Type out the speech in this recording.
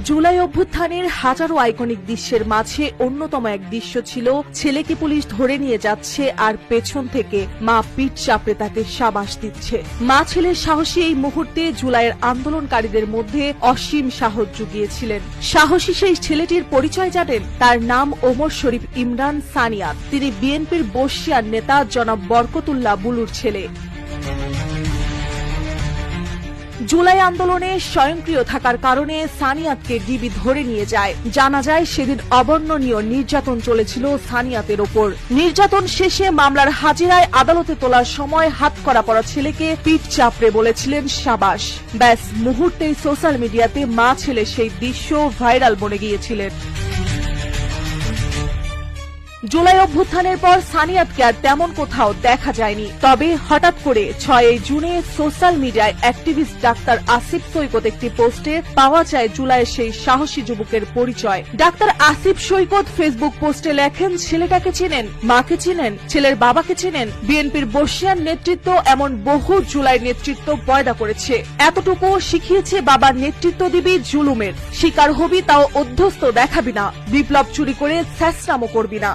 জুলাই অভ্যুত্থানের হাজারো আইকনিক দৃশ্যের মাঝে অন্যতম এক দৃশ্য ছিল ছেলেকে পুলিশ ধরে নিয়ে যাচ্ছে আর পেছন থেকে মা পিঠ চাপড়ে তাকে শাবাশ দিচ্ছে। মা ছেলের সাহসী এই মুহূর্তে জুলাইয়ের আন্দোলনকারীদের মধ্যে অসীম সাহস জুগিয়েছিলেন। সাহসী সেই ছেলেটির পরিচয় জানেন? তার নাম ওমর শরীফ ইমরান সানিয়াত। তিনি বিএনপির বর্ষিয়ান নেতা জনাব বরকতুল্লাহ বুলুর ছেলে। জুলাই আন্দোলনে স্বয়ংক্রিয় থাকার কারণে সানিয়াতকে ডিবি ধরে নিয়ে যায়। জানা যায় সেদিন অবর্ণনীয় নির্যাতন চলেছিল সানিয়াতের ওপর। নির্যাতন শেষে মামলার হাজিরায় আদালতে তোলার সময় হাতকড়া পরা ছেলেকে পিঠ চাপড়ে বলেছিলেন শাবাশ। ব্যাস মুহূর্তেই সোশ্যাল মিডিয়াতে মা ছেলে সেই দৃশ্য ভাইরাল বনে গিয়েছিলেন। জুলাই অভ্যুত্থানের পর সানিয়াতকে আর তেমন কোথাও দেখা যায়নি। তবে হঠাৎ করে 6 জুনে সোশ্যাল মিডিয়ায় অ্যাক্টিভিস্ট ডাক্তার আসিফ সৈকত একটি পোস্টে পাওয়া যায় জুলাইয়ের সেই সাহসী যুবকের পরিচয়। ডাক্তার আসিফ সৈকত ফেসবুক পোস্টে লেখেন, ছেলেটাকে চিনেন, মাকে চিনেন, ছেলের বাবাকে চিনেন। বিএনপির বর্ষিয়ান নেতৃত্ব এমন বহু জুলাই নেতৃত্ব পয়দা করেছে। এতটুকু শিখিয়েছে বাবার নেতৃত্ব দিবি জুলুমের, শিকার হবি তাও অধ্যস্ত দেখাবি না, বিপ্লব চুরি করে স্যাসরামো করবি না।